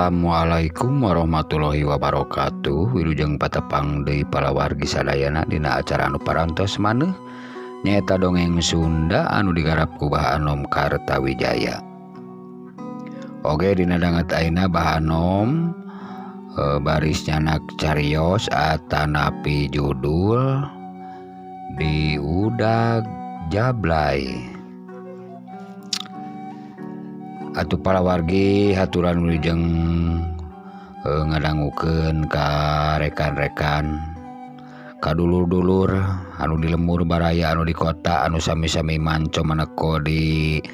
Assalamualaikum warahmatullahi wabarakatuh. Wilujeng patepang deui palawargi sadayana dina acara anu parantos maneh nyaeta dongeng Sunda anu digarap ku Bah Anom Kartawijaya. Oge dina danget ayeuna Bah Anom baris nyanak carios atanapi judul Di Udag Jablay. Atuh palawargi haturan wilujeng ngadangukeun ka rekan-rekan kadulur-dulur anu di lembur baraya anu di kota anu sami-sami manco maneko di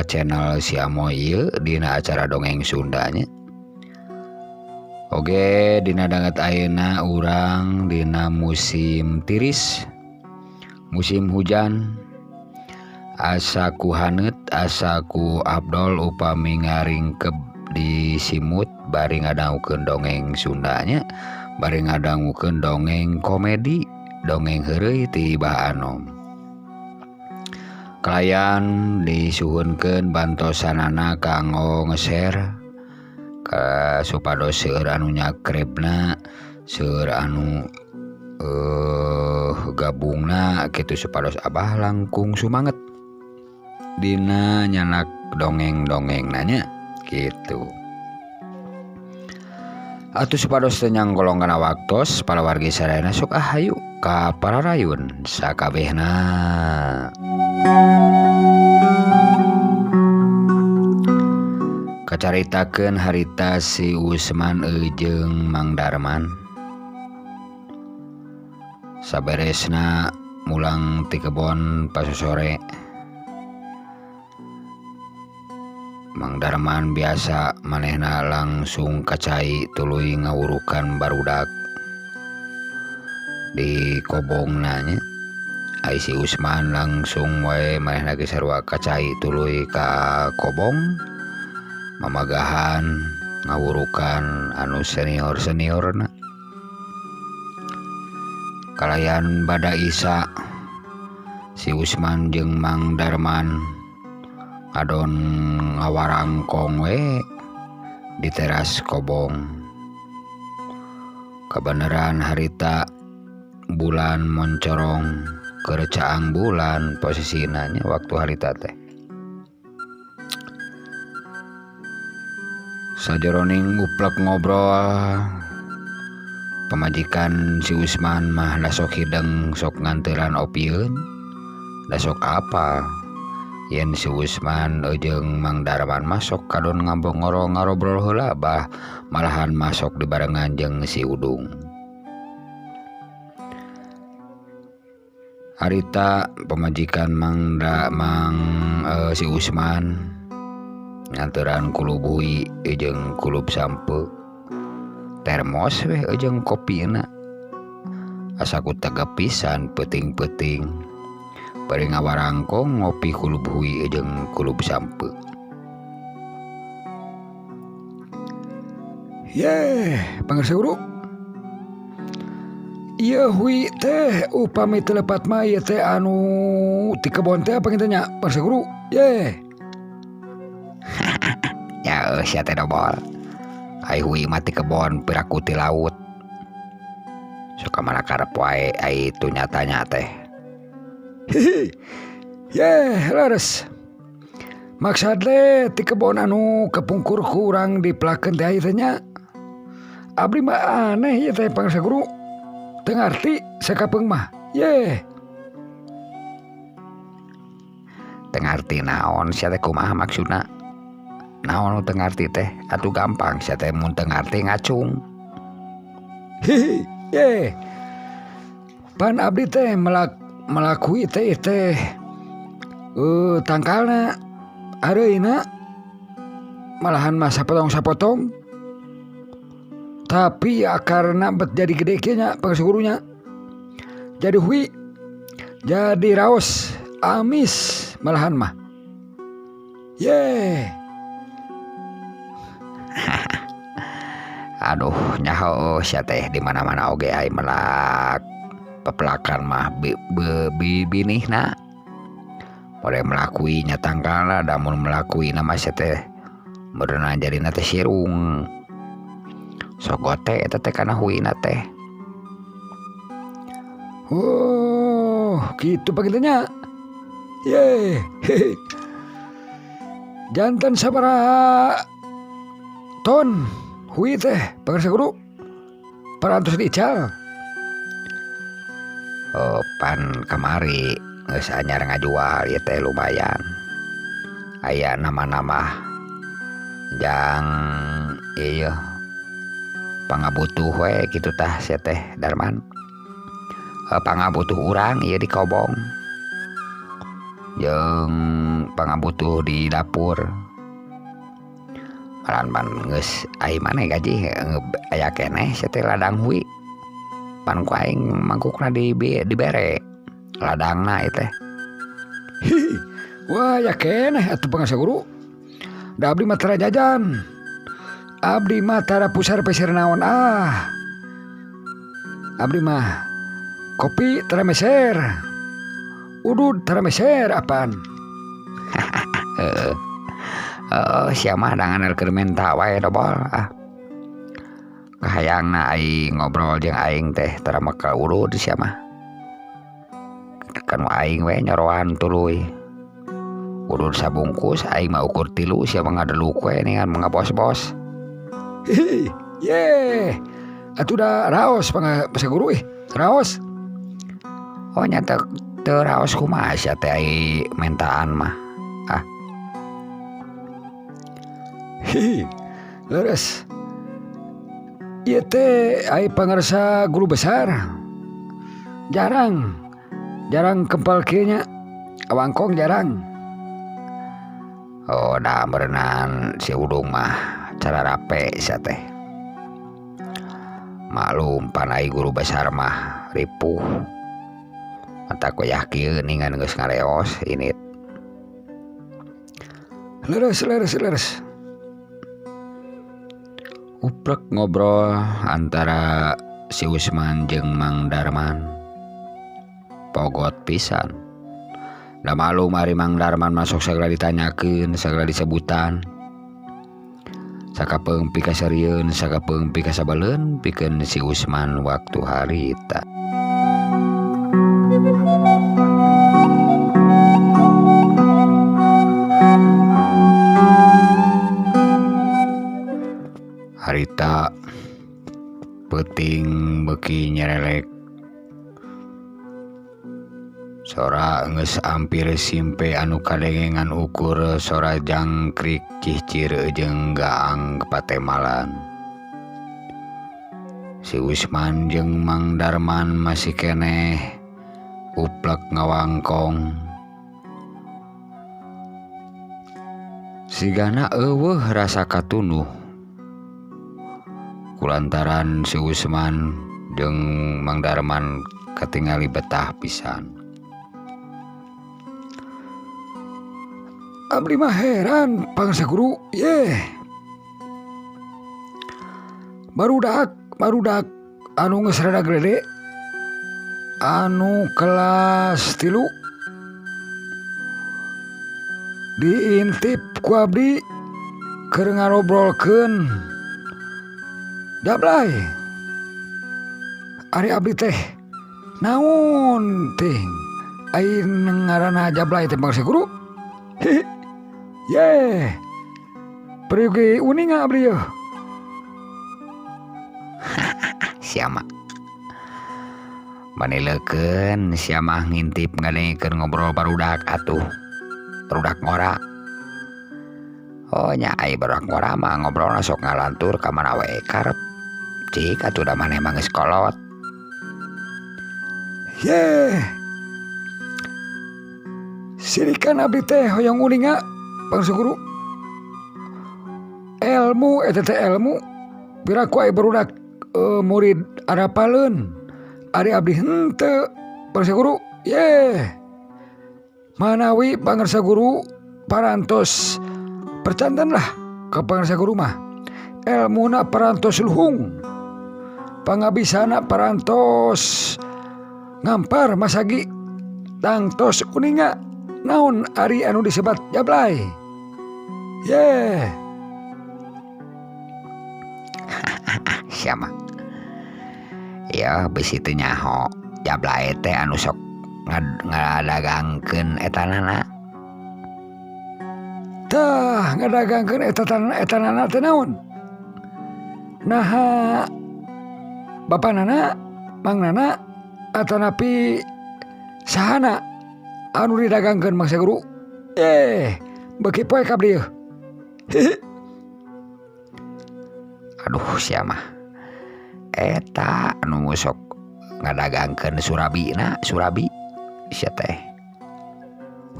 channel Siamo ieu dina acara dongeng Sundanya. Oge dina danget ayeuna urang dina musim tiris, musim hujan. Asaku haneut, asaku Abdol upami ngaringkep di simut bari ngadangukeun dongeng Sundanya, bari ngadangukeun dongeng komedi, dongeng heureuy ti Bah Anom. Kalayan disuhunkeun bantosanana kanggo nge-share supados seueur anu nyakrebna, seueur anu gabungna kitu supados Abah langkung sumanget dina nyanak dongeng-dongeng nanya gitu. Atuh supados teu nyanggolongkeun waktos palawargi sadayana sok hayu ka pararayun sakabehna. Kacaritakeun harita si Usman jeung Mang Darman. Saberesna mulang ti kebon pas sore, Mang Darman biasa manehna langsung kacai tuluy ngawurukan barudak di kobong nanya. Ai si Usman langsung wae manehna ge sarua kacai tuluy ka kobong mamagahan ngawurukan anu senior-seniorna. Kalayan bada Isa si Usman jeung Mang Darman adon ngawarangkong we di teras kobong. Kabeneran harita bulan moncorong kerecaang bulan posisina nya waktu harita teh. Sajeroning uplek ngobrol pamajikan si Usman mah da sok hideng sok nganteuran opieun. Da sok apa? Yen si Usman jeung Mang Darman masuk kadon ngarobrol heula bah malahan masuk dibarengan jeung si Udung. Harita pamajikan si Usman nganteran kulub hui jeung kulub sampe termos we jeung kopina. Asaku tega pisan peuting-peuting bari ngawarangkong ngopi kulub hui jeung kulub sampe. Pangarsa guru. Ieu hui teh upami teu lepat mah ieu teh anu ti kebon teh apa kitu nya pangarsa guru. Ya sia teh dobol. Ai hui mah ti kebon piraku ti laut. Sok kamana karep wae ai itu nyatanya teh. Laras. Maksad le ti kebon anu kepungkur kurang dipelakeun teh ieu nya. Abdi mah aneh ieu teh pangarsa guru. Teu ngarti sakapeung mah. Teu ngarti naon sia teh kumaha maksudna? Naon teu ngarti teh? Atuh gampang sia teh mun teu ngarti ngacung. Pan abdi teh melakui teh tangkalna areuina malahan mah sapotong-sapotong tapi akarna bet jadi gede kieu nya pangarsa gurunya. Jadi hui jadi raos amis malahan mah. Aduh nyaho sia teh di mana-mana oge ai melak pepelakan mah binihna. Mode melakui nya tangkalna, damun melakui nama sia teh meureunna jarina teh sirung. sogote eta teh kana huina teh. Oh, gitu pagitanya. Ye. Jantan sabaraha ton hui teh pangarsa guru. Parantos diical. Oh, pan kamari geus anyar ngajual ieu teh lumayan. Aya nama-nama jang ieu pangabutuh we kitu tah sia teh Darman. Pangabutuh urang ieu di kobong. Jeung pangabutuh di dapur. Malan geus ai maneh gaji aya keneh sia teh ladang hui. Pan ku aing mangkukna dibere ladangna ieu teh. Wah, ya keneh atuh pangarsa guru. Da abdi mah tara jajan. Abdi mah tara pusar-pesir naon ah. Abdi mah kopi tara meser. Udud tara meser apaan. Sia mah da nganelkeun menta wae dobol ah. Kahayangna aing ngobrol jeung aing teh tara makal urut sia mah. Kan aing we nyoroan tuluy. Urut sabungkus aing mah ukur 3 sia mah ngadeluk we ningan mangga bos-bos. Ye. Atuh da raos pangarsa guru raos. Oh nya teu raos kumaha sia teh ai mentaan mah. Ah. Leres. Ieu teh ai pangarsa guru besar. Jarang kempal kieu nya. Awangkong jarang. Oh, da berenang si udung mah cara rape sia teh. Maklum pan ai guru besar mah ripuh. Mata ku yakin ningan geus ngareos ini. Leres. Uprek ngobrol antara si Usman jeung Mang Darman. Pogot pisan. Da malum ari Mang Darman masuk sagala ditanyakeun, sagala disebutan. Sakapeung pi kasarieun, sakapeung pi kasabaleun pikeun si Usman waktu harita. Harita peuting beuki nyerelek. Sora geus ampir simpe anu kadengengan ukur sora jangkrik cihcir jeung gaang kapatemalan. Si Usman jeung Mang Darman masih keneh uplek ngawangkong. Sigana eueuh rasa katunuh. Kulantaran si Usman jeung Mang Darman katingali betah pisan. Abdi mah heran pangarsa guru. Ye. Barudak anu geus rada gede. Anu kelas 3 diintip ku abdi keur ngarobrolkeun Jablay. Ari abdi teh naon ting ai ngaranna Jablay teh pangarsa guru. Ye. Pergi uninga abdi yeuh. Sia mah manileukeun sia mah ngintip ngadengkeun ngobrol barudak atuh. Barudak ngora. Oh nya ai barudak ngora mah ngobrolna sok ngalantur ka mana wae karep. Cik atuh da maneh mah geus kolot. Ye. Sirikan abdi teh hoyong uninga pangarsa guru. Ilmu eta teh ilmu piraku ai barudak murid arapaleun. Ari abdi henteu pangarsa guru. Ye. Manawi pangarsa guru parantos percandan lah ka pangarsa guru mah. Ilmuna parantos luhung. Pangabisana parantos ngampar masagi. Tangtos uninga naon ari anu disebat Jablay. Ye. siapa ya besi teu nyaho jablae teh anu sok ngadagangkeun etanana tah ngadagangkeun etanana teh naon naha bapanana mangnana atanapi sahana anu didagangkeun Mang Guru beki poe ka abdi aduh siapa eta anu sok ngadagangkeun Surabi sia teh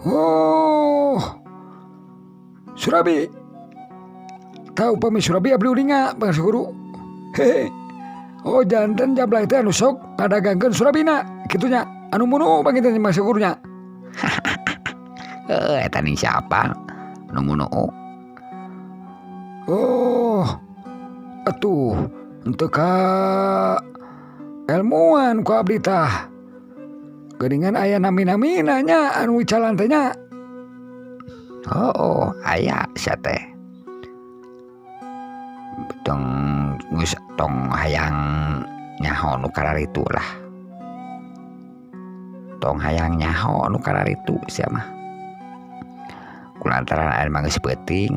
oh Surabi tahu pami Surabi abdi ulinga Mang Guru oh janten jablay teh anu sok ngadagangkeun Surabina kitunya anu munu panginten Mang Guru nya eta ning siapa anu munu oh atuh henteu ka elmuan ku abdi tah geuningan aya nami-namina nya anu wicalan teh nya oh aya sia teh tong hayang nyaho nu kararitu lah tong hayang nyaho nu kararitu sia mah kulantaran aya mah geus peuting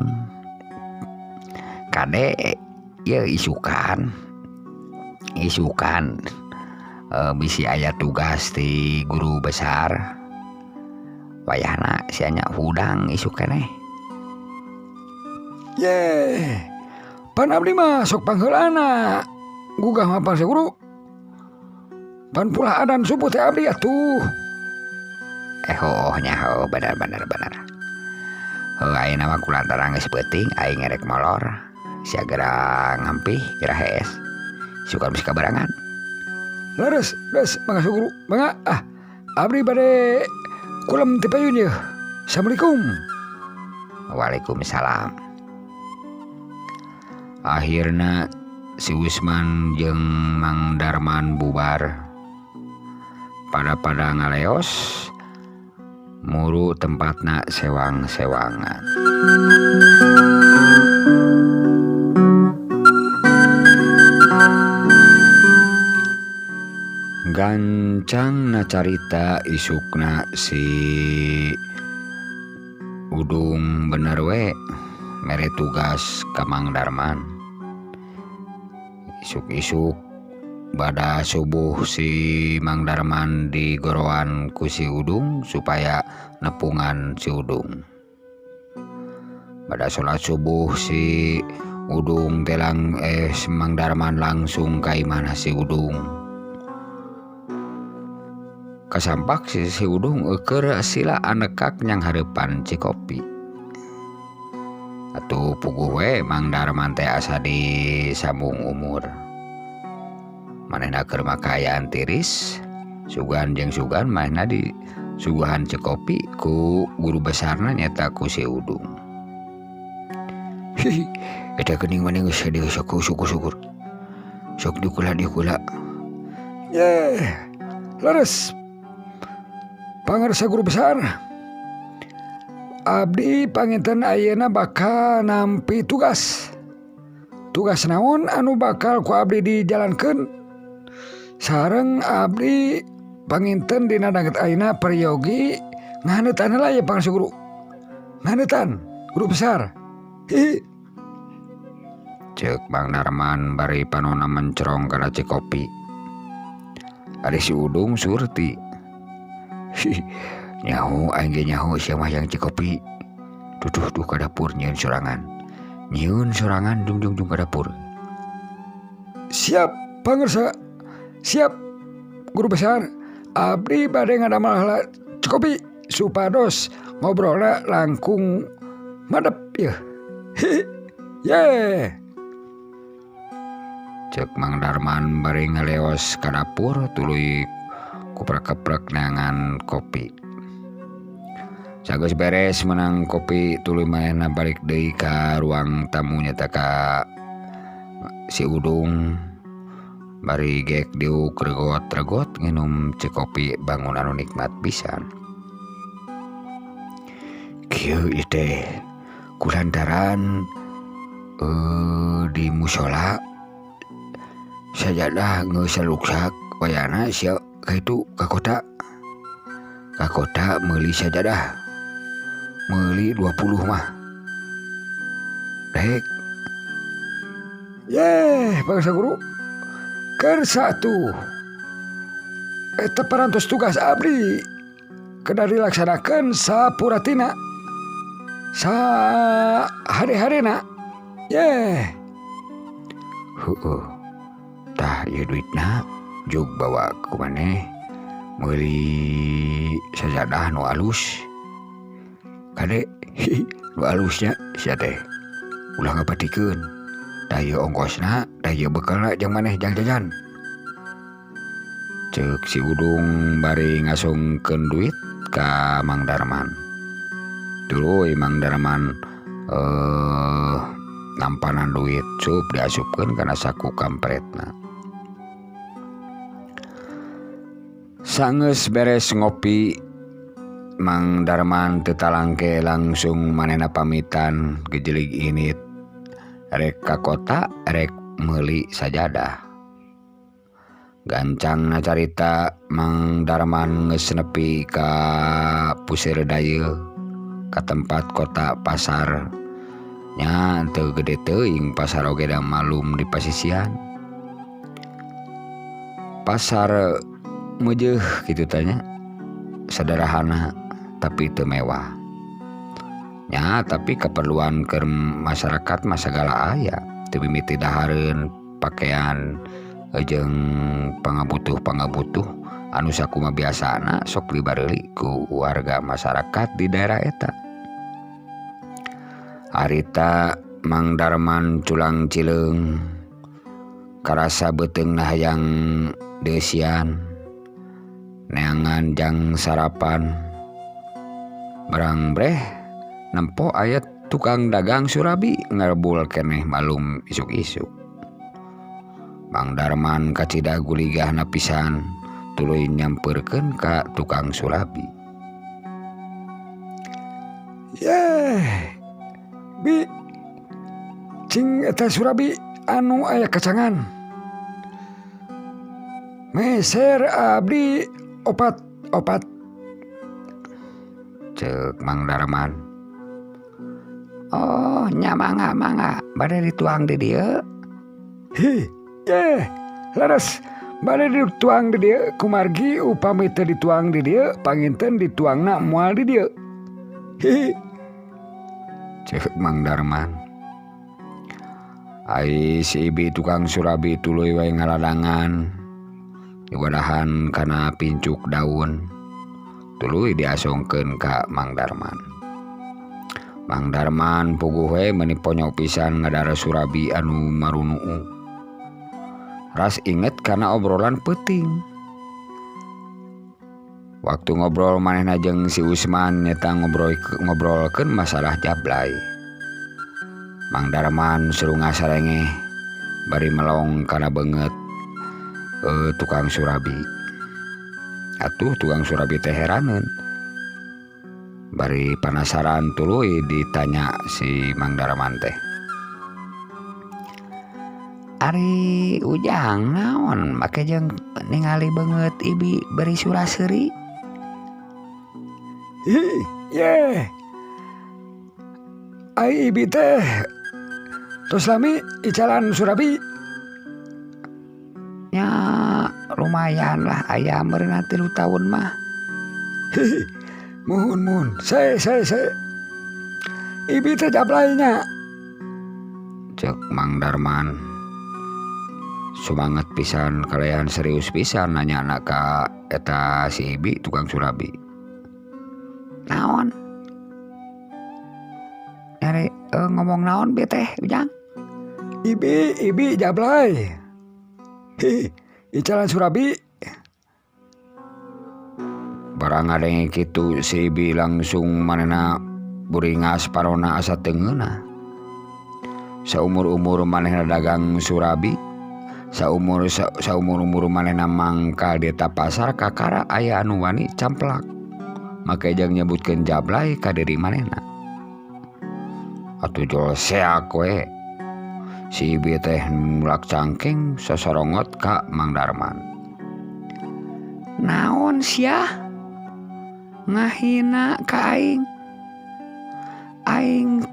kade ya isukan bisi aya tugas di guru besar wayahna sianya hudang isukan pan abdi mah sok pangheulana gugah mah Mang Guru pan pula adan subuh teh abdi atuh nyaho benar ayeuna mah kulantaran geus peuting aing ngerek molor sia geura ngampih geura hees suka bisa kabarangan leres Mang Guru mangga abdi bade kulam ti payun ye assalamualaikum waalaikumsalam akhirna si Usman jeung Mang Darman bubar pada ngaleos muru tempatna sewang-sewangan gancang na carita isukna si Udung bener we mere tugas ka Mang Darman isuk-isuk bada subuh si Mang Darman digoroan ku si Udung supaya nepungan si Udung pada sholat subuh si Udung telang Mang Darman langsung ka imana si Udung kasampak si Udung keur sila anekak nyang hareupan Cikopi atuh puguh we Mang Darman teh asa disambung umur manehna keur makayaan tiris sugan manehna di suguhan Cikopi ku guru besarna nyata ku si Udung eta geuning maneh geus syukur sok dikula leres pangarsa guru besar abdi panginten ayeuna bakal nampi tugas naon anu bakal ku abdi dijalankeun sareng abdi panginten dina danget ayeuna peryogi ngahaneutan heula ya pangarsa guru ngahaneutan guru besar ceuk Mang Darman bari panonna mencerong kana Cikopi ari si Udung surti nyaho aing ge nyaho sia mah yang Cikopi duh ka dapur nyieun sorangan dung ka dapur siap pangarsa siap guru besar abdi bade ngadamel heula Cikopi supados ngobrolna langkung madep ya cek Mang Darman bari ngaleos ka dapur tuluy kuprak-keprek neangan kopi sageus beres menang kopi tuluy manehna balik deui ka ruang tamu nyata ka si Udung bari gek diuk regot nginum Cikopi bangun anu nikmat pisan kieu teh kulantaran di musola sajadah ngeseluksak wayana sia kaitu ka kota meuli sajadah meuli 20 mah rek bangsa guru keur satu eta parantos tugas abdi kedah dilaksanakeun sapuratina sa hari-harina tah ieu duitna jug bawa ku maneh meuli sajadah nu alus kade nu alusnya sia teh ulah ngapatikeun da ieu ongkosna da ieu bekalna jeung maneh jang jajan ceuk si Udung bari ngasungkeun duit ka Mang Darman. Tuluy Mang Darman nampanan duit sup diasupkeun kana saku kampretna. Sangeus beres ngopi Mang Darman teu talangke langsung manehna pamitan gejelig init rek ka kota rek meuli sajadah. Gancangna carita Mang Darman geus nepi ka puseur dayeuh ka tempat kota pasar nya teu gede teuing pasar oge da malum di pasisian. Pasar meujeuh kitu tanya sederhana tapi teu mewah nya tapi keperluan keur masyarakat mah sagala aya teu mimiti dahareun pakaian jeung pangabutuh anu sakumaha biasana sok dibareuli ku warga masyarakat di daerah eta. Harita Mang Darman culang cileung karasa beuteungna hayang deusian neangan jang sarapan barang breh nempo aya tukang dagang surabi ngarebul keneh malum isuk-isuk. Mang Darman kacida guligahna pisan tuluy nyampeurkeun ka tukang surabi. Bi cing eta surabi anu aya kacangan meser abdi opat ceuk Mang Darman. Oh nya mangga bade dituang di dieu. Laras bade dituang di dieu kumargi upami teu dituang di dieu panginten dituangna moal di dieu. Ceuk Mang Darman. Ai si ibi tukang surabi tuluy wae ngaladangan diwadahan kana pincuk daun tuluy diasongkeun ka Mang Darman. Mang Darman puguh we meuni ponyok pisan ngadara surabi anu marunuu. Ras inget karena obrolan peuting. Waktu ngobrol manehna jeung si Usman nyata ngobrolkeun masalah jablay. Mang Darman serungah sarengeh bari melong kana beungeut tukang surabi. Atuh tukang surabi teh heraneun. Bari panasaran tuluy ditanya si Mang Darman teh. Ari ujang naon make jeung ningali beungeut ibi beri suraseuri. Ai ibi teh tos lami icalan surabi. Ya lumayan lah aya meureunna 3 tahun mah. Muhun saya ibi teh jablaynya ceuk Mang Darman. Sumanget pisan kalean serius pisan nanya anak ka eta si ibi tukang surabi. Naon? Nyari ngomong naon be teh ujang? Ibi jablay. Icalan surabi. Barang ngadenge kitu si ibi langsung manehna buringas parona asa teungeuna. Saumur-umur manehna dagang surabi. Saumur manehna mangkal di eta pasar kakara aya anu wani camplak make jeung nyebutkeun jablay ka diri manehna. Atuh jol seak we Si Ibi teh mulak cangking sosorongot ka Mang Darman. Naon sia ngahina ka aing? Aing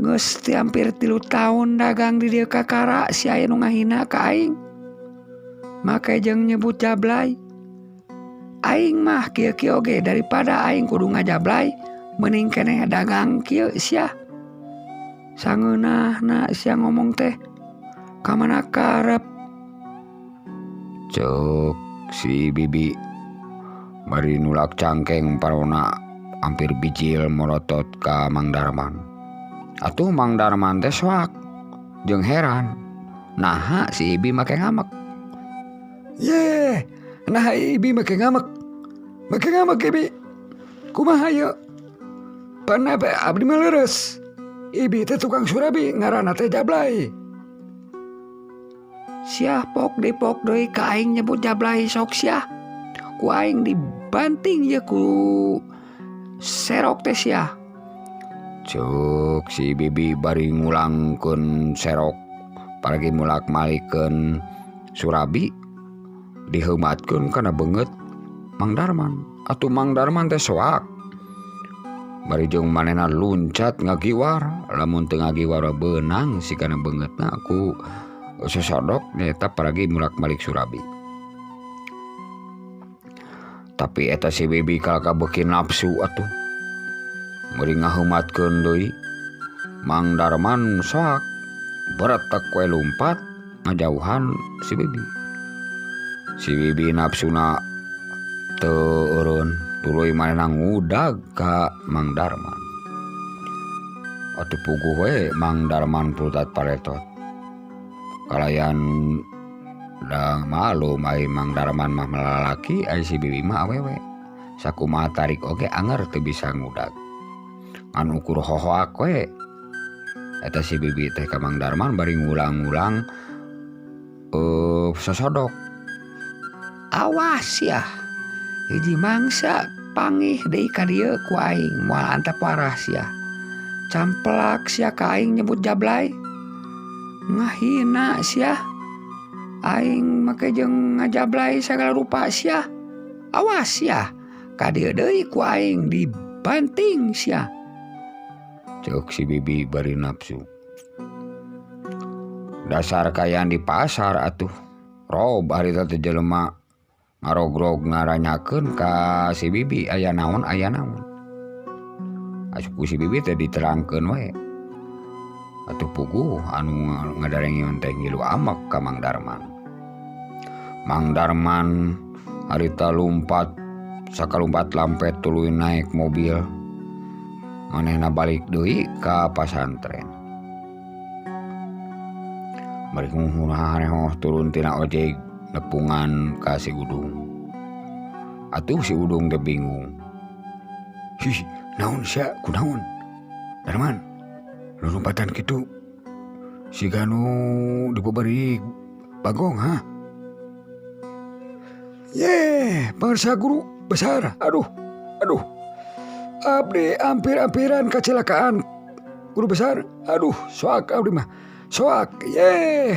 geus hampir 3 tahun dagang di dieu kakara, si aya nu ngahina ka aing. Make jeung nyebut jablay. Aing mah kieu-kieu oge daripada aing kudu ngajablay, mending keneh dagang kieu sia. Sangeunahna sia ngomong teh kamana karep. Cuk si Bibi bari nulak cangkeng parona hampir bijil morotot ka Mang Darman. Atuh Mang Darman teh soak jeung heran. Naha si Ibi make ngamek. Yeh, nah Ibi make ngamek. Make ngamek Ibi. Kumaha ieu? Pana abdi mah leres. Ibi teh tukang surabi ngaranna teh jablay. Sia pok deui ka aing nyebut jablay sok sia. Ku aing dibanting ye ku serok teh sia. Cuk si Bibi bari ngulangkeun serok paragi mulak malikeun surabi diheumatkeun kana beungeut Mang Darman. Atuh Mang Darman teh soak. Bari jeung manehna luncat ngagiwar, lamun teu ngagiwar beunang si kana beungeutna ku sosodok nyaeta paragi mulak malik surabi. Tapi eta si Bibi kalaka beuki nafsu atuh. Meuli ngaheumatkeun deui. Mang Darman soak beretek we lumpat ngajauhan si Bibi. Si Bibi nafsuna teu eureun, tuluy manehna ngudag ka Mang Darman. Atuh puguh we Mang Darman pulutat paretot. Kalayan da malum ai Mang Darman mah melalaki, ai si Bibi mah awewe. Sakumaha tarik oge anger teu bisa ngudag. Ngan ukur hohoak we. Eta si Bibi teh ka Mang Darman bari ngulang-ulang sosodok. Awas ya. Hiji mangsa pangih deui ka dieu ku aing moal antep waras ya. Camplak sia ka aing nyebut jablay. Ngahina sia. Aing make jeung ngajablay sagala rupa sia. Awas ya. Ka dieu deui ku aing dibanting sia. Cuk si Bibi bari nafsu. Dasar kayaan di pasar atuh. Rob harita teh jelema ngarogrog ngaranyakeun ka si Bibi aya naon. Asup ku si Bibi teh diterangkeun we. Atuh puguh anu ngadarengeun teh ngilu amek ka Mang Darman. Mang Darman harita lumpat sakalumpat lampet tuluy naik mobil. Manehna balik deui ka pasantren. Bari nguhurah turun tina ojek nepungan ka si Udung. Atuh si Udung teh bingung. Hih, naon sia kunaon? Darman, nu lompatan kitu. Siga nu dibabari Bagong ha? Yeh, pangarsa guru besar. Aduh. Abdi hampir-hampiran kecelakaan guru besar. Aduh, soak abdi mah. Soak,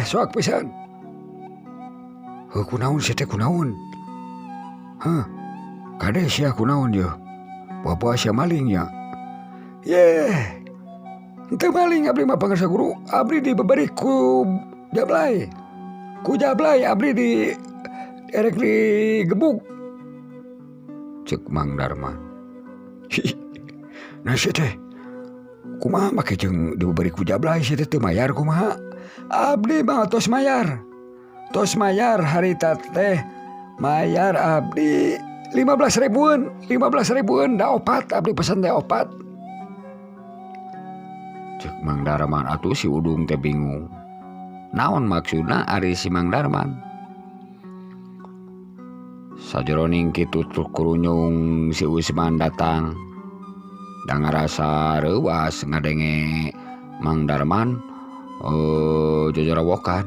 soak pisan. Kunaon sia teh kunaon? Hah, kade sia kunaon ye? Bapak sia maling ya? Henteu maling abdi mah pangarsa guru. Abdi dibabari ku jablay. Ku jablay abdi erek digebuk. Cek Mang Darman. Nah sia teh kumaha make jeung dibabari ku jablay sia teh teu mayar kumaha? Abdi mah tos mayar. Tos mayar harita teh mayar abdi 15 ribuan da opat abdi pesen teh opat. Cek Mang Darman atuh si Udung teh bingung. Naon maksudna ari si Mang Darman? Sajeroning kitu kurunyung si Usman datang. Da ngarasa reuwas ngadenge Mang Darman jojorowokan.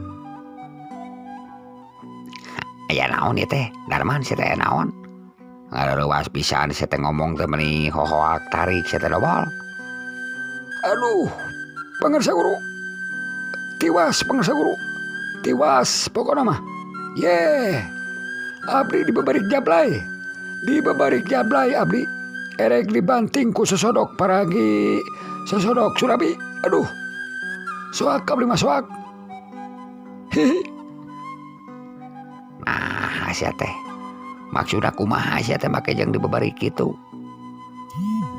Aya naon ieu teh? Darman sia teh naon? Ngareuwas pisan sia teh ngomong teh meuni hohoak tarik sia teh dobol. Aduh, pangarsa guru. tiwas pangsa guru. Tiwas pokokna mah. Ye. Abdi dibabarik jablay. Dibabarik jablay abdi. Erek dibanting ku sesodok paragi sesodok Surabi. Aduh. Soak abdi mah soak. Hihi. Nah, sia teh. Maksudna kumaha sia teh make jeung dibabarik kitu?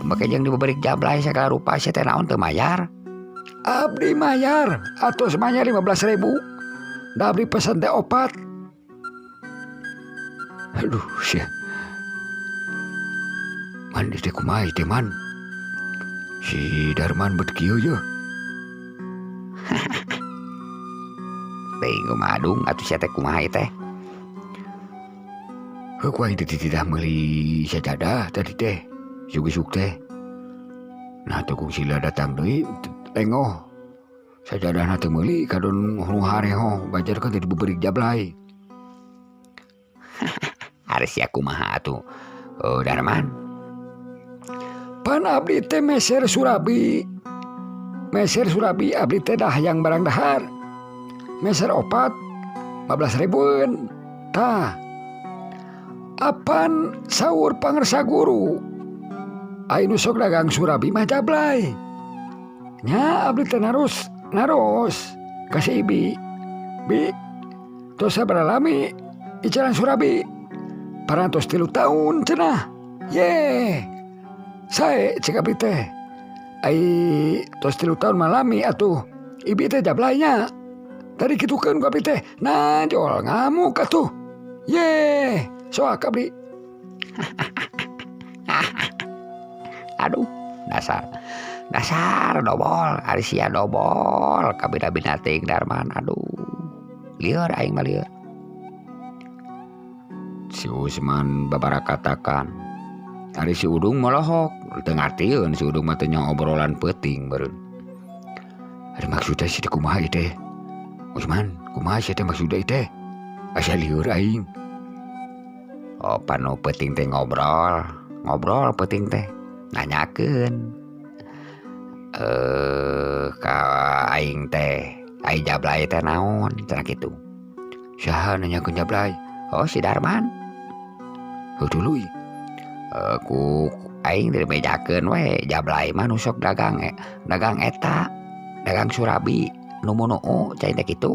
Make jeung dibabarik jablay sagala rupa sia teh naon teu mayar? Abdi mayar atos mayar 15.000. Da abdi pesen teh opat. Aduh sia. Man teh kumaha teh man? Si Darman bet kieu ye. Teuing kumadung atuh sia teh kumaha teh? Heuh ku aing teh tidak meuli sajadah tadi teh. Sug-sug teh. Nah teu sila datang deui lengoh. Sajadahna teu meuli kadon nu hareho bajar kan teh dibeberik jablay. Haris ya kumaha atuh? Darman. Pan abdi teh meser Surabi. Meser Surabi abdi teh dah yang barang dahar. Meser opat 15.000-eun. Tah. Apan saur pangarsa guru. Ainu sok dagang Surabi mah jablay. Nya abdi teh naros kasih Ibi. Bi. Tos sabaraha lami icaran Surabi. Parantos 3 tahun cenah. Ye. Sae cek abdi teh. Ai tos 3 tahun malami atuh. Ibi teh jablaynya. Tadi kitukeun ku abdi teh. Nah jol ngamuk atuh. Ye. Soak abdi. Aduh, dasar dobol, ari sia dobol kabina-bina teuing Darman. Aduh. Lieur aing mah lieur. Si Usman babara katakan. Ari si Udung melohok, teu ngartieun si Udung mah teh nya obrolan peuting beureun. Ari maksudna si teh kumaha ieu teh? Usman, kumaha si teh maksudna ieu teh? Asa lieur aing. Oh, panu peuting teh ngobrol peuting teh nanyakeun ka aing teh ai jablay teh naon cenah kitu. Saha nanyakeun jablay? Oh, si Darman. Heuh tuluy. Ku aing dimejakeun we jablay mah nu sok dagang eta, dagang Surabi nu munuu cai teh kitu.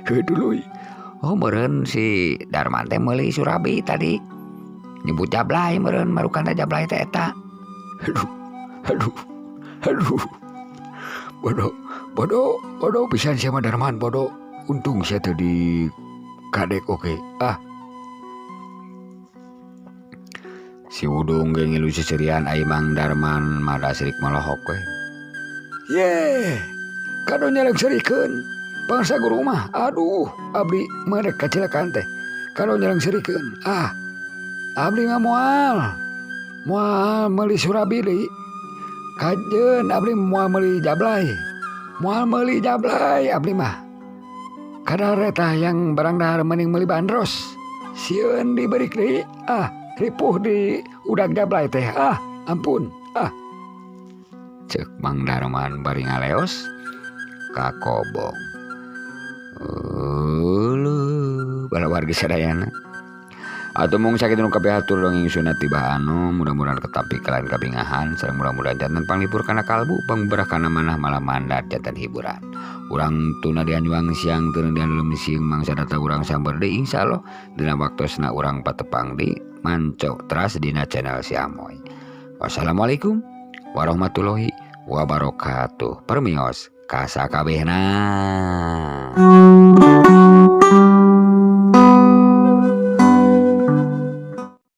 Heuh tuluy. Oh, meureun si Darman teh meuli Surabi tadi. Nyebut jablay meureun marukana jablay teh eta. Aduh. Bodoh pisan sia mah Darman bodoh. Untung sia teh di kadek oke. Si Udung ge ngilu seserian ai Mang Darman mada sirik melohok we. Ye. Kado nyalek serikeun. Bangsa guru mah, aduh, abdi merek kecelakaan teh. Kalau nyerang serikeun, abdi mah moal meuli Surabi deui. Kajeun abdi moal meuli jablay. Abdi mah. Kadare tah yang barang dahar mending meuli bandros. Sieun dibeurik deui, ripuh di udag jablay teh. Ampun. Cek Mang Darman bari ngaleos ka kobong. Bala wargi sadayana atuh mung sakitu nu kabeh hatur dongeng sunat tiba anu mudah-mudahan ketampi kalian kabingahan sareng mudah-mudahan janten panglipur kana kalbu pangberah kana manah malam mandat janten hiburan urang tuna dianjuang siang teureun diandelem siang mangsa data urang samber deui insyaallah dina waktosna urang patepang di manco teras dina channel Si Amoy. Wassalamualaikum warahmatullahi wabarakatuh. Permios kasakabehna.